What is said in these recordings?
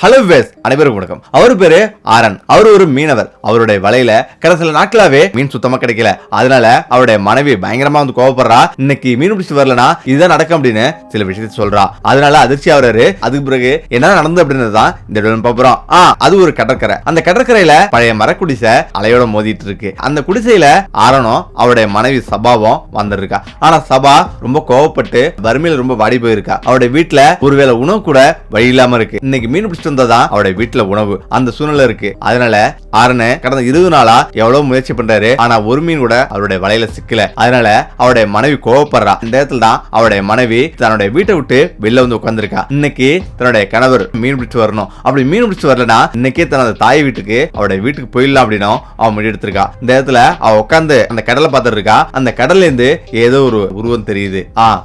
Hello ways அனைவருக்கும் வணக்கம். அவர் பேரு ஆரன். அவர் ஒரு மீனவர். அவருடைய வலையில கடந்த சில நாட்களாவே மீன் சுத்தமா கிடைக்கல. அதனால அவருடைய மனைவி பயங்கரமா வந்து கோவப்படுறா. இன்னைக்கு மீன் பிடிச்சிட்டு வரலனா இதுதான் நடக்கும் அப்படின்னு சில விஷயத்தை சொல்றா. அதனால அதிர்ச்சி ஆகுறாரு. அதுக்கு பிறகு என்ன நடந்தது அப்படின்றதுதான் இந்த வீடியோல பாக்குறோம். அது ஒரு கடற்கரை. அந்த கடற்கரையில பழைய மரக்குடிசை அலையோட மோதிட்டு இருக்கு. அந்த குடிசையில ஆரனும் அவருடைய மனைவி சபாவும் வந்திருக்கா. ஆனா சபா ரொம்ப கோவப்பட்டு வறுமையில ரொம்ப வாடி போயிருக்கா. அவருடைய வீட்டுல ஒருவேளை உணவு கூட வழி இல்லாம இருக்கு. இன்னைக்கு மீன் வந்ததான் அவருடைய வீட்டுல உணவு அந்த சூழ்நிலை இருக்கு. அதனால ஆரனு கடந்த 20 நாளா எவ்வளவு முயற்சி பண்றாரு. ஆனா ஒரு மீன் கூட அவருடைய வலையில சிக்கல. அதனால அவருடைய மனைவி கோவப்படுறா. இந்த இடத்துல தான் அவருடைய மனைவி தன்னுடைய வீட்டை விட்டு வெளில வந்து உட்கார்ந்துருக்கா. இன்னைக்கு தன்னுடைய கணவர் மீன் பிடிச்சு வரணும். அப்படி மீன் பிடிச்சு வரலனா இன்னைக்கே தனது தாய் வீட்டுக்கு அவருடைய வீட்டுக்கு போயிடலாம் அப்படின்னு அவன் முடி எடுத்திருக்கா. இந்த இடத்துல அவ உட்கார்ந்து அந்த கடலை பார்த்துட்டு இருக்கா. அந்த கடல்ல இருந்து ஏதோ ஒரு உருவம் தெரியுது.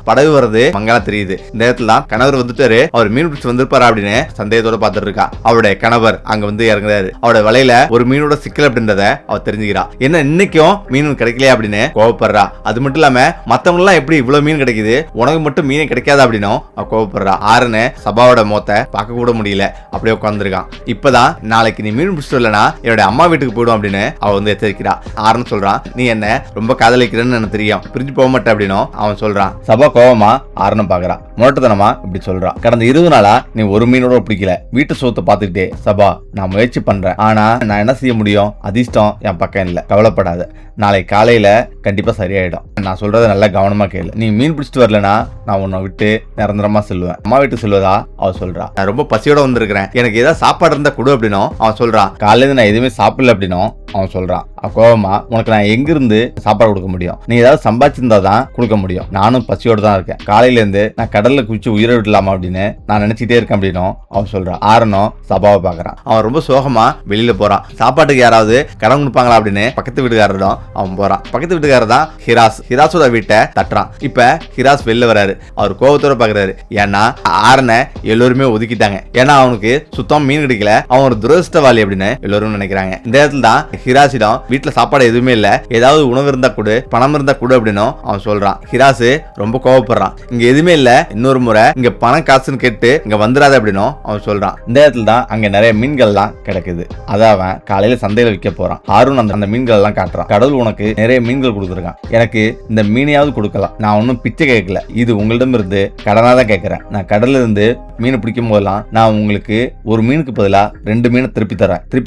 படகு வர்றது மங்களா தெரியுது. இந்த இடத்துல தான் கணவர் வந்துட்டாரு. அவர் மீன் பிடிச்சு வந்திருப்பாரு அப்படின்னு சந்தேகத்தோட பார்த்துட்டு இருக்கா. அவருடைய கணவர் அங்க வந்து இறங்குறாரு. அவருடைய வலையில ஒரு மீனோட சிக்கல் அப்படின்றத அவ தெரிஞ்சுக்கிறா. என்ன இன்னைக்கும் மீன் கிடைக்கலையா அப்படின்னு கோவப்படுறா. அது மட்டும் இல்லாம மத்தவங்க எல்லாம் எப்படி இவ்வளவு மீன் கிடைக்குது, உனக்கு மட்டும் மீன் கிடைக்காது அப்படின்னு அவ கோவப்படுறா. ஆரனு சபாவோட மொத்த பார்க்க கூட முடியல. அப்படியே உட்கார்ந்துருக்கான். இப்பதான் நாளைக்கு நீ மீன் பிடிச்சிட்டு வரலனா என்னோட அம்மா வீட்டுக்கு போயிடும் அப்படின்னு அவ வந்து எச்சரிக்கிறா. ஆரன் சொல்றான், நீ என்ன ரொம்ப காதலிக்கிறேன்னு எனக்கு தெரியும், பிரிஞ்சு போக மாட்டேன் அப்படின்னு அவன் சொல்றான். சபா கோவமா ஆரனும் பாக்குறான். முரட்டுத்தனமா இப்படி சொல்றான். கடந்த 20 நாளா நீ ஒரு மீனோட பிடிக்கல. வீட்டு சோத்தை பார்த்துக்கிட்டே சபா நான் முயற்சி பண்றேன். ஆனா நான் என்ன செய்ய முடியும், அதிர்ஷ்டம் என் பக்கம் இல்ல, கவலைப்படாத, நாளை காலையில கண்டிப்பா சரியாயிடும். நான் சொல்றத நல்லா கவனமா கேளு. நீ மீன் பிடிச்சிட்டு வரலனா நான் உன்னை விட்டு நிரந்தரமா செல்லுவேன். அம்மா வீட்டு செல்வதா அவ சொல்றா. நான் ரொம்ப பசியோட வந்திருக்கிறேன், எனக்கு ஏதாவது சாப்பாடு இருந்தா கொடு அப்படின்னும் அவன் சொல்றான். காலையில நான் எதுவுமே சாப்பிடல அப்படின்னும் அவன் சொல்றான். கோவமா உனக்கு நான் எங்க இருந்து சாப்பாடு கொடுக்க முடியும், நீ ஏதாவது சம்பாதிச்சிருந்தா தான் கொடுக்க முடியும். நானும் பசியோட தான் இருக்கேன். காலையில இருந்து நான் கடல்ல குச்சி உயிரை விடலாமா அப்படின்னு நான் நினைச்சிட்டே இருக்கேன் அப்படின்னும் அவன் சொல்றான். ஆரனும் சபாவை பாக்குறான். அவன் ரொம்ப சோகமா வெளியில போறான். சாப்பாட்டுக்கு யாராவது கடன் கொடுப்பாங்களா அப்படின்னு பக்கத்து வீட்டுக்காரரும் அவன் போறான். பக்கத்து வீட்டுக்காரர் தான் ஹிராஸ். ஹிராஸோட வீட்டை தட்டுறான். இப்ப ஹிராஸ் வெளில வராரு. அவர் கோபத்தோட பாக்குறாரு. ஏன்னா ஆரனை எல்லோருமே ஒதுக்கிட்டாங்க. ஏன்னா அவனுக்கு சுத்தம் மீன் கிடைக்கல, அவன் ஒரு துரதிருஷ்டவாளி அப்படின்னு எல்லோரும் நினைக்கிறாங்க. இந்த இடத்துல தான் ஹிராஸிடம் வீட்டுல சாப்பாடு எதுவுமே இல்ல, ஏதாவது உணவு இருந்தா கொடு, பணம் இருந்தா கொடு அப்படின்னு அவன் சொல்றான். ஹிராஸ் ரொம்ப கோவப்படுறான். இங்க எதுவுமே இல்ல, இன்னொரு முறை இங்க பணம் காசுன்னு கேட்டு இங்க வந்துடாத அப்படின்னு அவன் சொல்றான். இந்த இடத்துல தான் அங்க நிறைய மீன்கள் எல்லாம் கிடக்குது. அத அவன் காலையில சந்தையில விற்க போறான். ஹாரூன் அந்த மீன்கள் எல்லாம் காட்டுறான். கடவுள் உனக்கு நிறைய மீன்கள் கொடுத்துருக்கான், எனக்கு இந்த மீனையாவது கொடுக்கலாம். நான் ஒன்னும் பிச்சை கேட்கல, இது உங்களிடம் இருந்து கடனா தான் கேட்கிறேன். நான் கடல்ல இருந்து மீன் பிடிக்கும் போதெல்லாம் நான் உங்களுக்கு ஒரு மீனுக்கு பதிலா 2 மீனை திருப்பி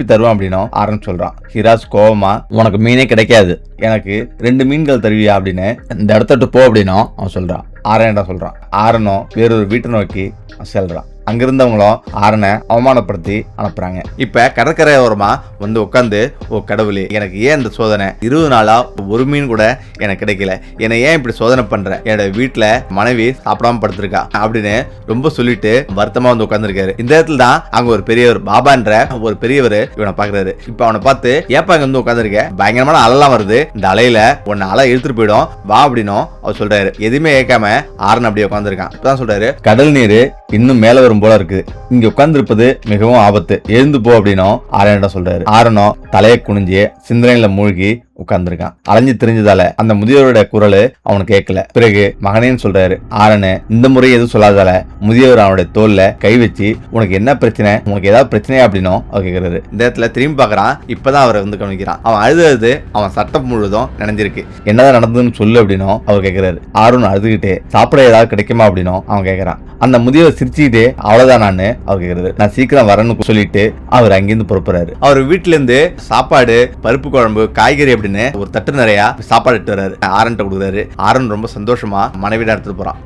தருவேன் அப்படின்னு ஆரன் சொல்றான். ஹிராஸ் கோவமா உனக்கு மீனே கிடைக்காது, எனக்கு 2 மீன்கள் தருவியா அப்படின்னு இந்த இடத்த போ அப்படின்னும் அவன் சொல்றான். ஆரன் சொல்றான். ஆரனும் வேறொரு வீட்டை நோக்கி செல்றான். அங்கிருந்தவங்களும் ஆரனை அவமானப்படுத்தி அனுப்புறாங்க. இப்ப கடற்கரை ஓரமா வந்து உட்காந்து, ஓ கடவுளே, எனக்கு ஏன் இந்த சோதனை, 20 நாளா ஒரு மீன் கூட எனக்கு கிடைக்கல, என்னை ஏன் இப்படி சோதனை பண்ற, என்னோட வீட்டுல மனைவி சாப்பிடாம படுத்திருக்கா அப்படின்னு ரொம்ப சொல்லிட்டு வருத்தமா வந்து உட்கார்ந்துருக்காரு. இந்த இடத்துல தான் அங்க ஒரு பெரியவர், பாபான்ற ஒரு பெரியவர் இவனை பாக்குறாரு. இப்ப அவனை பார்த்து, ஏப்பா இங்க வந்து உட்காந்துருக்க, பயங்கரமான அலைலாம் வருது, இந்த அலையில உன்னை அலை இழுத்துட்டு போயிடும் வா அப்படின்னும் அவர் சொல்றாரு. எதுவுமே கேட்காம ஆரன் அப்படியே உட்காந்துருக்கான். இப்பதான் சொல்றாரு, கடல் நீர் இன்னும் மேல வரும் போல இருக்கு, இங்க உட்கார்ந்து இருப்பது மிகவும் ஆபத்து, எழுந்து போ அப்படின்னும் ஆரனிடம் சொல்றாரு. ஆரனோ தலையை குனிஞ்சு சிந்தனையில மூழ்கி உட்கார்ந்துருக்கான். அலைஞ்சு தெரிஞ்சதால அந்த முதியவருடைய குரல் அவனுக்கு கேட்கல. பிறகு மகனேன்னு சொல்றாரு. ஆரனு இந்த முறை எதுவும் சொல்லாதால முதியவர் அவனுடைய தோல்ல கை வச்சு, உனக்கு என்ன பிரச்சனை, உனக்கு ஏதாவது பிரச்சனையா அப்படின்னும் அவர் கேட்கிறாரு. இந்த இடத்துல திரும்பி பாக்குறான். இப்பதான் அவரை வந்து கவனிக்கிறான். அவன் அழுது அவன் சட்டம் முழுவதும் நினைஞ்சிருக்கு. என்னதான் நடந்ததுன்னு சொல்லு அப்படின்னும் அவர் கேட்கிறாரு. ஆரன் அழுதுகிட்டே, சாப்பிட ஏதாவது கிடைக்குமா அப்படின்னும் அவன் கேட்கறான். அந்த முதியவர் சிரிச்சுக்கிட்டே, அவ்வளவுதான் நான் அவர் கேட்கிறாரு. நான் சீக்கிரம் வரேன்னு சொல்லிட்டு அவர் அங்கிருந்து புறப்படுறாரு. அவர் வீட்டுல இருந்து சாப்பாடு, பருப்பு குழம்பு, காய்கறி அப்படின்னு ஒரு தட்டு நிறைய சாப்பாடு எடுத்து வர்றாரு. ஆரன் கொடுக்குறாரு. ஆரன் ரொம்ப சந்தோஷமா மனைவிட எடுத்துட்டு போறான்.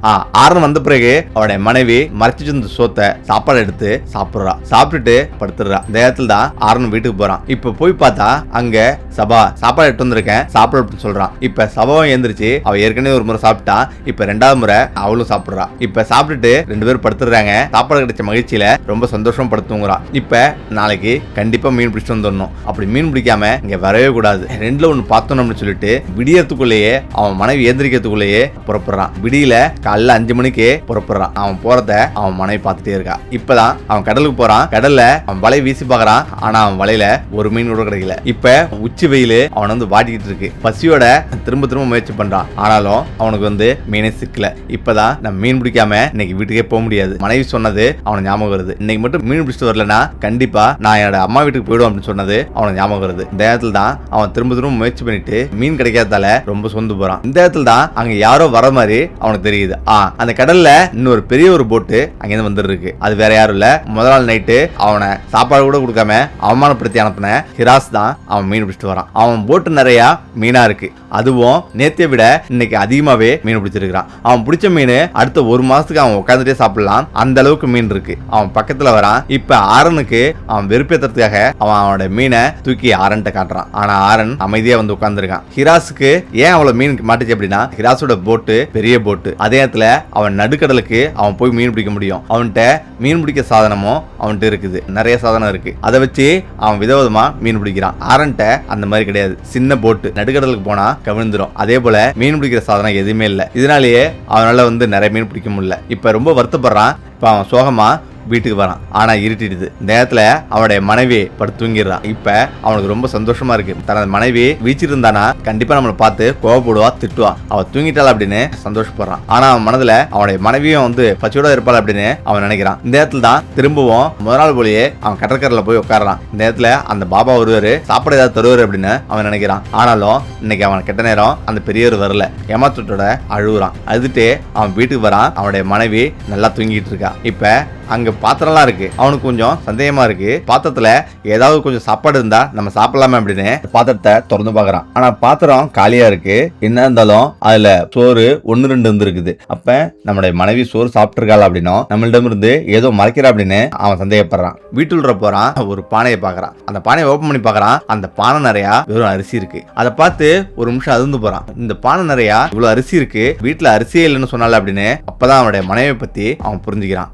ஆரன் வந்த பிறகு அவருடைய மனைவி மறைச்சு இருந்த சோத்தை சாப்பாடு எடுத்து சாப்பிடுறா. சாப்பிட்டுட்டு படுத்துறா. இந்த இடத்துல தான் ஆரன் வீட்டுக்கு போறான். இப்ப போய் பார்த்தா அங்க சபா சாப்பாடு எடுத்து வந்திருக்கேன் சாப்பிட அப்படின்னு சொல்றான். இப்ப சபாவும் எழுந்திருச்சு. அவ ஏற்கனவே ஒரு முறை சாப்பிட்டா. இப்ப 2வது முறை அவளும் சாப்பிடுறா. இப்ப சாப்பிட்டுட்டு 2 பேரும் படுத்துறாங்க. சாப்பாடு கிடைச்ச மகிழ்ச்சியில ரொம்ப சந்தோஷமா படுத்துங்கிறான். இப்ப நாளைக்கு கண்டிப்பா மீன் பிடிச்சிட்டு வந்துடணும். அப்படி மீன் பிடிக்காம இங்க வரவே கூடாது. 2ல ஒண்ணு பார்த்தோம்னு சொல்லிட்டு விடியறதுக்குள்ளேயே அவன் மனைவி ஏந்திரிக்கிறதுக்குள்ளேயே புறப்படுறான். விடியில காலைல 5 மணிக்கே புறப்படுறான். அவன் போறத அவன் மனைவி பார்த்துட்டே இருக்கா. இப்பதான் அவன் கடலுக்கு போறான். கடல்ல அவன் வலை வீசி பார்க்கறான். ஆனா அவன் வலையில ஒரு மீன் கூட கிடைக்கல. இப்ப உச்சி வெயில் அவன் வந்து வாட்டிக்கிட்டு இருக்கு. பசியோட திரும்ப திரும்ப முயற்சி பண்றான். ஆனாலும் அவனுக்கு மீனே சிக்கல. இப்பதான் நம்ம மீன் பிடிக்காம இன்னைக்கு வீட்டுக்கே போக முடியாது. மனைவி சொன்னது அவனுக்கு ஞாபகம் வருது. இன்னைக்கு மட்டும் மீன் பிடிச்சிட்டு வரலன்னா கண்டிப்பா நான் என்னோட அம்மா வீட்டுக்கு போயிடும் அப்படின்னு சொன்னது அவனுக்கு ஞாபகம் வருது. இந்த இடத்துல தான் அவன் திரும்ப திரும்ப முயற்சி பண்ணிட்டு மீன் கிடைக்காதால ரொம்ப சொந்து போறான். இந்த இடத்துல தான் அங்க யாரோ வர மாதிரி அவனுக்கு தெரியுது. அந்த கடல்ல இன்னொரு பெரிய ஒரு போட்டு அங்கிருந்து வந்துட்டு இருக்கு. அது வேற யாரும் இல்ல, முதல் நாள் நைட்டு அவனை சாப்பாடு கூட கொடுக்காம அவமானப்படுத்தி அனுப்பின ஹிராஸ் தான் அவன் மீன் பிடிச்சிட்டு வரான். அவன் போட்டு நிறைய மீனா இருக்கு. அதுவும் நேத்தியை விட இன்னைக்கு அதிகமாவே மீன் பிடிச்சிருக்கான். அவன் பிடிச்ச மீன் அடுத்த ஒரு மாசத்துக்கு அவன் உட்காந்துட்டே சாப்பிடலாம், அந்த அளவுக்கு மீன் இருக்கு. அவன் பக்கத்துல வரான். இப்ப ஆரனுக்கு அவன் வெறுப்பேத்துறதுக்காக அவன் அவனோட மீனை தூக்கி ஆரன்ட்ட காட்டுறான். ஆனா ஆரன் அமைதியா வந்து உட்கார்ந்துருக்கான். ஹிராஸுக்கு ஏன் அவ்வளவு மீன் மாட்டுச்சு அப்படின்னா, ஹிராஸோட போட்டு பெரிய போட்டு. அதே இடத்துல அவன் நடுக்கடலுக்கு அவன் போய் மீன் பிடிக்க முடியும். அவன்கிட்ட மீன் பிடிக்க சாதனமும் அவன்கிட்ட இருக்குது, நிறைய சாதனம் இருக்கு. அதை வச்சு அவன் விதவிதமா மீன் பிடிக்கிறான். ஆரன்ட்ட அந்த மாதிரி கிடையாது. சின்ன போட்டு, நடுக்கடலுக்கு போனா கவிழ்ந்துரும். அதே போல மீன் பிடிக்கிற சாதனம் எதுவுமே இல்லை. இதனாலேயே அவனால நிறைய மீன் பிடிக்க முடியல. இப்ப ரொம்ப வருத்தப்படுறான். இப்ப அவன் சோகமா வீட்டுக்கு வரான். ஆனா இருட்டிடுது. இந்த நேரத்துல அவனுடைய மனைவி படுத்து தூங்கிடுறான். இப்ப அவனுக்கு ரொம்ப சந்தோஷமா இருக்கு. தனது மனைவி வீச்சிருந்தானா கண்டிப்பா நம்மளை பார்த்து கோவப்படுவா, திட்டுவா. அவ தூங்கிட்டாள் அப்படின்னு சந்தோஷப்படுறான். ஆனா அவன் மனதுல அவனுடைய மனைவியும் பச்சையோட இருப்பாள் அப்படின்னு அவன் நினைக்கிறான். இந்த நேரத்துல தான் திரும்பவும் முதல் நாள் போலயே அவன் கடற்கரையில போய் உட்காரான். இந்த நேரத்துல அந்த பாபா வருவாரு, சாப்பாடு ஏதாவது தருவாரு அப்படின்னு அவன் நினைக்கிறான். ஆனாலும் இன்னைக்கு அவன் கெட்ட நேரம், அந்த பெரியவர் வரல. ஏமாற்றத்தோட அழுகுறான். அழுதுட்டு அவன் வீட்டுக்கு வரான். அவனுடைய மனைவி நல்லா தூங்கிட்டு இருக்கா. இப்ப அங்க பாத்திரம்லாம் இருக்கு. அவனுக்கு கொஞ்சம் சந்தேகமா இருக்கு. பாத்திரத்துல ஏதாவது கொஞ்சம் சாப்பாடு இருந்தா நம்ம சாப்பிடலாமே அப்படின்னு பாத்திரத்தை திறந்து பாக்குறான். ஆனா பாத்திரம் காலியா இருக்கு. என்ன இருந்தாலும் அதுல சோறு 1-2 இருந்திருக்குது. அப்ப நம்முடைய மனைவி சோறு சாப்பிட்டுருக்காள் அப்படின்னும் நம்மளிடம் இருந்து ஏதோ மறைக்கிறா அப்படின்னு அவன் சந்தேகப்படுறான். வீட்டுள்ள போறான். ஒரு பானையை பாக்குறான். அந்த பானையை ஓபன் பண்ணி பாக்குறான். அந்த பானை நிறைய வெறும் அரிசி இருக்கு. அதை பார்த்து ஒரு நிமிஷம் அதிர்ந்து போறான். இந்த பானை நிறைய இவ்வளவு அரிசி இருக்கு, வீட்டுல அரிசியே இல்லைன்னு சொன்னால அப்படின்னு. அப்பதான் அவனுடைய மனைவியை பத்தி அவன் புரிஞ்சுக்கிறான்.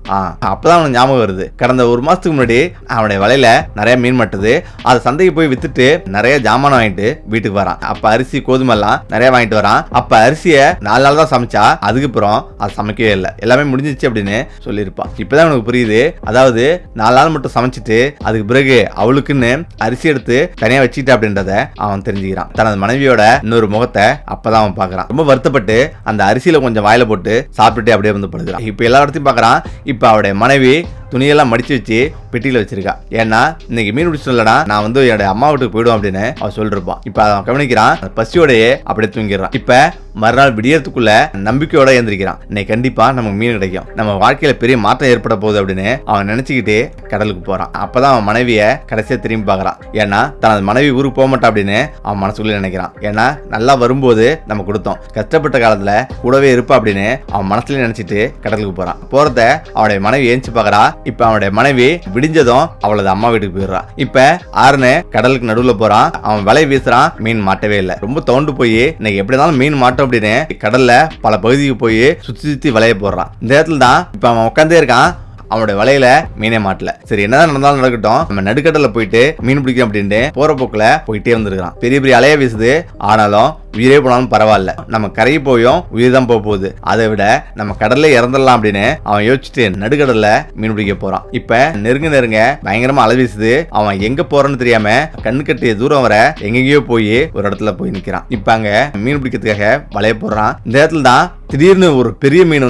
அப்பதான் அவனுக்கு ஞாபகம் வருது. கடந்த ஒரு மாசத்துக்கு முன்னாடி அவனுடைய வலையில நிறைய மீன் மாட்டுது. அதை சந்தைக்கு போய் வித்துட்டு நிறைய ஜாமான் வாங்கிட்டு வீட்டுக்கு வரான். அப்ப அரிசி கோதுமை எல்லாம் நிறைய வாங்கிட்டு வரான். அப்ப அரிசிய 4 நாள் தான் சமைச்சா, அதுக்கப்புறம் அது சமைக்கவே இல்லை, எல்லாமே முடிஞ்சிச்சு அப்படின்னு சொல்லியிருப்பான். இப்பதான் அவனுக்கு புரியுது. அதாவது 4 நாள் மட்டும் சமைச்சிட்டு அதுக்கு பிறகு அவளுக்குன்னு அரிசி எடுத்து தனியா வச்சுக்கிட்ட அப்படின்றத அவன் தெரிஞ்சுக்கிறான். தனது மனைவியோட இன்னொரு முகத்தை அப்பதான் அவன் பாக்குறான். ரொம்ப வருத்தப்பட்டு அந்த அரிசியில கொஞ்சம் வாயில போட்டு சாப்பிட்டுட்டு அப்படியே படுக்கிறான். இப்ப எல்லா இடத்தையும் பாக்குறான். இப்ப அவருடைய மனைவி துணியெல்லாம் மடிச்சு வச்சு பெட்டியில வச்சிருக்கா. ஏன்னா இன்னைக்கு மீன் பிடிச்சா நான் என்னோட அம்மா வீட்டுக்கு போயிடும் அப்படின்னு அவன் சொல்லிருப்பான். இப்ப அவன் கவனிக்கிறான். பசியோடையே அப்படியே தூங்கிடுறான். இப்ப மறுநாள் விடியறதுக்குள்ள நம்பிக்கையோட எழுந்திருக்கிறான். இன்னைக்கு கண்டிப்பா நமக்கு மீன் கிடைக்கும், நம்ம வாழ்க்கையில பெரிய மாற்றம் ஏற்பட போகுது அப்படின்னு அவன் நினைச்சுக்கிட்டே கடலுக்கு போறான். அப்பதான் அவன் மனைவிய கடைசியா திரும்பி பாக்குறான். ஏன்னா தனது மனைவி ஊருக்கு போக மாட்டான் அப்படின்னு அவன் மனசுக்குள்ள நினைக்கிறான். ஏன்னா நல்லா வரும்போது நம்ம கொடுத்தோம், கஷ்டப்பட்ட காலத்துல கூடவே இருப்பா அப்படின்னு அவன் மனசுல நினைச்சிட்டு கடலுக்கு போறான். போறத அவனுடைய மனைவி ஏஞ்சி பாக்குறா. இப்ப அவனுடைய மனைவி விடிஞ்சதும் அவளது அம்மா வீட்டுக்கு போயிடுறான். இப்ப ஆறுனு கடலுக்கு நடுவுல போறான். அவன் வலை வீசுறான். மீன் மாட்டவே இல்லை. ரொம்ப தோண்டு போய் இன்னைக்கு எப்படி இருந்தாலும் மீன் மாட்டோம் அப்படின்னு கடல்ல பல பகுதிக்கு போய் சுத்தி சுத்தி வலைய போடுறான். இந்த இடத்துல தான் இப்ப அவன் உட்காந்தே இருக்கான். அவனோட வலையில மீனே மாட்டல. சரி, என்னதான் நடந்தாலும் நடக்கட்டும், நம்ம நடுக்கடல போயிட்டு மீன் பிடிக்கும் அப்படின்ட்டு போற போக்குல போயிட்டே வந்துருக்கான். பெரிய பெரிய அலைய வீசுது. ஆனாலும் உயிரே போனாலும் பரவாயில்ல, நம்ம கரைக்கு போயும் உயிர் தான் போக போகுது, அதை விட நம்ம கடல்ல இறந்துடலாம் அப்படின்னு அவன் யோசிச்சுட்டு நடுக்கடல்ல மீன் பிடிக்க போறான். இப்ப நெருங்க பயங்கரமா அலை வீசுது. அவன் எங்க போறான்னு தெரியாம கண்ணு கட்டிய தூரம் வர எங்கெங்கயோ போய் ஒரு இடத்துல போய் நிக்கிறான். இப்ப அங்க மீன் பிடிக்கிறதுக்காக வலைய போடுறான். இந்த இடத்துல தான் திடீர்னு ஒரு பெரிய மீன்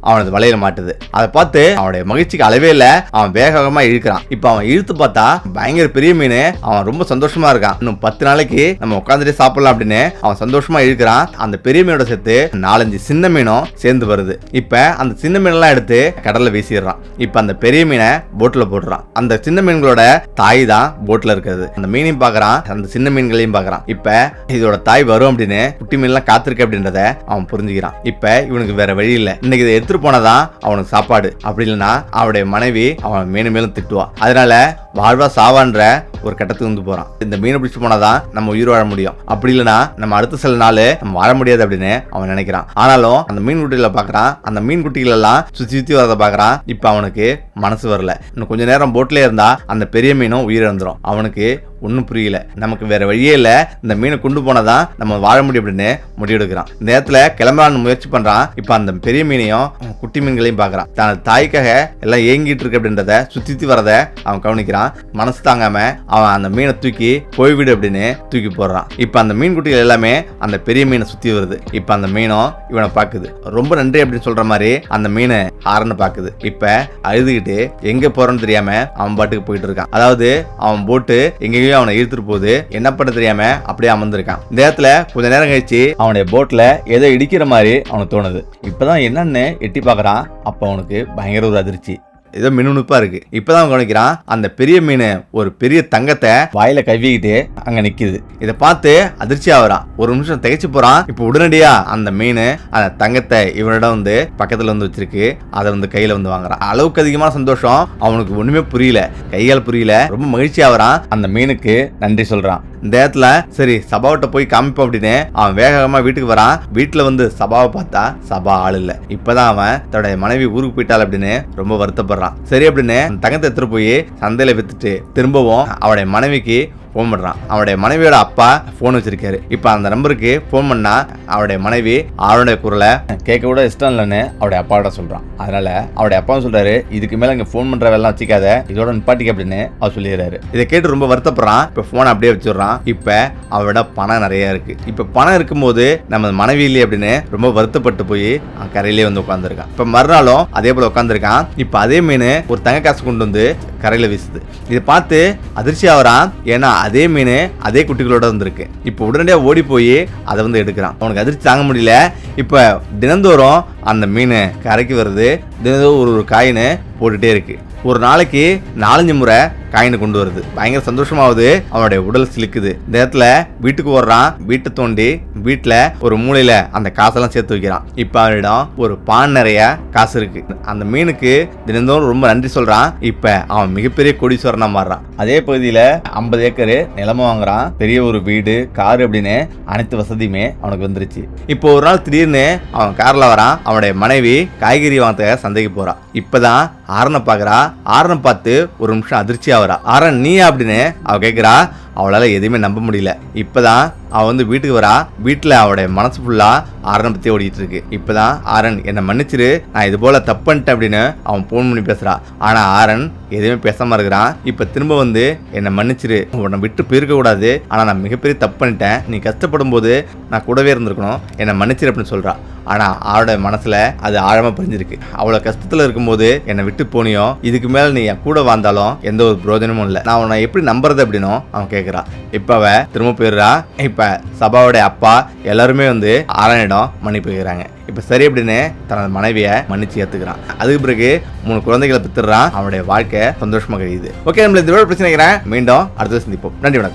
அவனது வலையில மாட்டுது. அதை பார்த்து அவனுடைய மகிழ்ச்சிக்கு அளவே இல்ல. அவன் வேகமா இழுக்கிறான். இப்ப அவன் இழுத்து பார்த்தா பயங்கர பெரிய மீன். அவன் ரொம்ப சந்தோஷமா இருக்கான். இன்னும் 10 நாளைக்கு நம்ம உட்காந்துட்டே சாப்பிடலாம் அப்படின்னு அவன் சந்தோஷமா இழுக்கிறான். அந்த பெரிய மீனோட சேர்த்து 4-5 சின்ன மீனும் சேர்ந்து வருது. இப்ப அந்த சின்ன மீனெல்லாம் எடுத்து கடல்ல வீசிடுறான். இப்ப அந்த பெரிய மீனை போட்ல போடுறான். அந்த சின்ன மீன்களோட தாய் தான் போட்ல இருக்கிறது. அந்த மீனையும் பாக்குறான், அந்த சின்ன மீன்களையும் பாக்குறான். இப்ப இதோட தாய் வரும் அப்படின்னு குட்டி மீன் எல்லாம் காத்திருக்கு அப்படின்றத அவன் புரிஞ்சுக்கிறான். இப்ப இவனுக்கு வேற வழி இல்ல. இன்னைக்கு இதை எடுத்துட்டு போனதான் அவனுக்கு சாப்பாடு. அப்படி இல்லைன்னா அவனுடைய மனைவி அவன் மேலும் திட்டுவான். அதனால வாழ்வா சாவான்ற ஒரு கட்டத்துக்கு போறான். இந்த மீனை பிடிச்சு போனாதான் நம்ம உயிர் வாழ முடியும், அப்படி இல்லைன்னா நம்ம அடுத்த சில நாள் நம்ம வாழ முடியாது அப்படின்னு அவன் நினைக்கிறான். ஆனாலும் அந்த மீன் குட்டிகளை பாக்குறான். அந்த மீன் குட்டிகள் எல்லாம் சுத்தி வரத பாக்குறான். இப்ப அவனுக்கு மனசு வரல. இன்னும் கொஞ்ச நேரம் போட்ல இருந்தா அந்த பெரிய மீனும் உயிர் வந்துடும். அவனுக்கு ஒன்றும் புரியல. நமக்கு வேற வழியே இல்ல, இந்த மீனை கொண்டு போனதான் நம்ம வாழ முடியும் அப்படின்னு முடிவெடுக்கிறான். இந்த நேரத்துல கிளம்பலான்னு முயற்சி பண்றான். இப்ப அந்த பெரிய மீனையும் குட்டி மீன்களையும் பாக்குறான். தனது தாய்க்காக எல்லாம் ஏங்கிட்டு இருக்கு அப்படின்றத சுத்தி வரத அவன் கவனிக்கிறான். மனசு தாங்காம அவன் அந்த மீனை தூக்கி போய்விடு அப்படின்னு தூக்கி போடுறான். இப்ப அந்த மீன் குட்டிகள் எல்லாமே அந்த பெரிய மீனை சுத்தி வருது. இப்ப அந்த மீனும் இவனை பாக்குது. ரொம்ப நன்றி அப்படின்னு சொல்ற மாதிரி அந்த மீனை ஆரன்னு பாக்குது. இப்ப அழுதுகிட்டு எங்க போறன்னு தெரியாம அவன் பாட்டுக்கு போயிட்டு இருக்கான். அதாவது அவன் போட்டு எங்கேயும் அவனை இழுத்துட்டு போகுது. என்ன பண்ண தெரியாம அப்படியே அமர்ந்திருக்கான். இந்த இடத்துல கொஞ்ச நேரம் கழிச்சு அவனுடைய போட்ல ஏதோ இடிக்கிற மாதிரி அவனுக்கு தோணுது. இப்பதான் என்னன்னு எட்டி பாக்குறான். அப்ப அவனுக்கு பயங்கர ஒரு அதிர்ச்சி. ஏதோ மினுனுப்பா இருக்கு. இப்பதான் கவனிக்கிறான், அந்த பெரிய மீன் ஒரு பெரிய தங்கத்தை வாயில கவ்விக்கிட்டு அங்க நிக்குது. இதை பார்த்து அதிர்ச்சி ஆகுறான். ஒரு நிமிஷம் திகைச்சு போறான். இப்ப உடனடியா அந்த மீன் அந்த தங்கத்தை இவனிடம் வந்து பக்கத்துல வந்து வச்சிருக்கு. அதை வந்து கையில வந்து வாங்குறான். அளவுக்கு அதிகமான சந்தோஷம். அவனுக்கு ஒண்ணுமே புரியல, கையால் புரியல. ரொம்ப மகிழ்ச்சி ஆகுறான். அந்த மீனுக்கு நன்றி சொல்றான். இந்த இடத்துல சரி சபாவிட்ட போய் காமிப்போம் அப்படின்னு அவன் வேகமா வீட்டுக்கு வரான். வீட்டுல வந்து சபாவை பார்த்தா சபா ஆள் இல்ல. இப்பதான் அவன் தன்னுடைய மனைவி ஊருக்கு போயிட்டாள் அப்படின்னு ரொம்ப வருத்தப்படுறான். சரி அப்படின்னு தங்கத்தை எடுத்துட்டு போய் சந்தையில வித்துட்டு திரும்பவும் அவனுடைய மனைவிக்கு போன் பண்றான். அவனுடைய மனைவியோட அப்பா போன் வச்சிருக்காரு. இப்ப அந்த நம்பருக்கு போன் பண்ணா அவருடைய மனைவி அவனுடைய குரலை கேட்க கூட இஷ்டம் இல்லைன்னு அவருடைய அப்பாவோட சொல்றான். அதனால அவருடைய அப்பா சொல்றாரு, இதுக்கு மேல இங்க போன் பண்ற வேலை வச்சுக்காத, இதோட நிப்பாட்டிக்க அப்படின்னு அவர் சொல்லிடுறாரு. இதை கேட்டு ரொம்ப வருத்தப்படுறான். இப்ப போன் அப்படியே வச்சிடுறான். இப்ப அவரோட பணம் நிறைய இருக்கு. இப்ப பணம் இருக்கும்போது நம்ம மனைவி இல்லையே அப்படின்னு ரொம்ப வருத்தப்பட்டு போய் கரையிலே வந்து உட்காந்துருக்கான். இப்ப மறுநாளும் அதே போல உட்காந்துருக்கான். இப்ப அதே மீன் ஒரு தங்க காசு கொண்டு வந்து கரையில வீசுது. இதை பார்த்து அதிர்ச்சி ஆகுறான். ஏன்னா அதே மீன் அதே குட்டிகளோட வந்திருக்கு. இப்ப உடனடியா ஓடி போய் அதை வந்து எடுக்கிறான். அவனுக்கு அதிர்ச்சி தாங்க முடியல. இப்ப தினந்தோறும் அந்த மீன் கரைக்கு வருது. தினந்தோறும் ஒரு காயின்னு போட்டுட்டே இருக்கு. ஒரு நாளைக்கு 4-5 முறை காயினை கொண்டு வருது. பயங்கர சந்தோஷமாவது. அவனுடைய உடல் சிலிக்குது. இந்த இடத்துல வீட்டுக்கு ஓடுறான். வீட்டை தோண்டி வீட்டுல ஒரு மூலையில அந்த காசெல்லாம் சேர்த்து வைக்கிறான். இப்ப அவனிடம் ஒரு பான் நிறைய காசு இருக்கு. அந்த மீனுக்கு தினந்தோறும் ரொம்ப நன்றி சொல்றான். இப்ப அவன் மிகப்பெரிய கோடீஸ்வரனா மாறுறான். அதே பகுதியில 50 ஏக்கர் நிலமும் வாங்குறான். பெரிய ஒரு வீடு, காரு அப்படின்னு அனைத்து வசதியுமே அவனுக்கு வந்துருச்சு. இப்போ ஒரு நாள் திடீர்னு அவன் கார்ல வரான். அவனுடைய மனைவி காய்கறி வாங்க சந்தைக்கு போறான். இப்பதான் ஆரனை பாக்குறா. ஆரனை பார்த்து ஒரு நிமிஷம் அதிர்ச்சி ஆகுறா. ஆரன் நீயா அப்படின்னு அவ கேட்கிறா. அவளால எதுவுமே நம்ப முடியல. இப்பதான் அவன் வந்து வீட்டுக்கு வரா. வீட்டுல அவளுடைய மனசு ஃபுல்லா ஆரனை பத்தி ஓடிட்டு இருக்கு. இப்பதான் ஆரன் என்னை மன்னிச்சிரு, நான் இது போல தப்பு பண்ணிட்டேன் அப்படின்னு அவன் போன் பண்ணி பேசுறான். ஆனா ஆரன் எதுவுமே பேசாம இருக்கிறான். இப்ப திரும்ப வந்து என்னை மன்னிச்சிரு, உன்னை விட்டு போயிருக்க கூடாது, ஆனா நான் மிகப்பெரிய தப்பு பண்ணிட்டேன், நீ கஷ்டப்படும் போது நான் கூடவே இருந்திருக்கணும், என்னை மன்னிச்சிரு அப்படின்னு சொல்றான். ஆனா அவளோட மனசுல அது ஆழமா புரிஞ்சிருக்கு. அவளை கஷ்டத்துல இருக்கும்போது என்னை விட்டு போனியோ, இதுக்கு மேல நீ என் கூட வாழ்ந்தாலும் எந்த ஒரு பிரயோஜனமும் இல்லை, நான் உன்னை எப்படி நம்புறது அப்படின்னும் அவன் கேட்கிறான். இப்ப அவ திரும்ப போயிடுறா. இப்ப சபாவோட அப்பா எல்லாருமே வந்து ஆரனிடம் மன்னிப்பு கேட்கிறாங்க. இப்ப சரி அப்படின்னு தனது மனைவியை மன்னிச்சு ஏத்துக்கிறான். அதுக்கு பிறகு 3 குழந்தைகளை பெற்றுறான். அவனுடைய வாழ்க்கை சந்தோஷமா கழியுது. ஓகே, நம்மள இதோட பிரச்சனை மீண்டும் அடுத்த சந்திப்போம். நன்றி, வணக்கம்.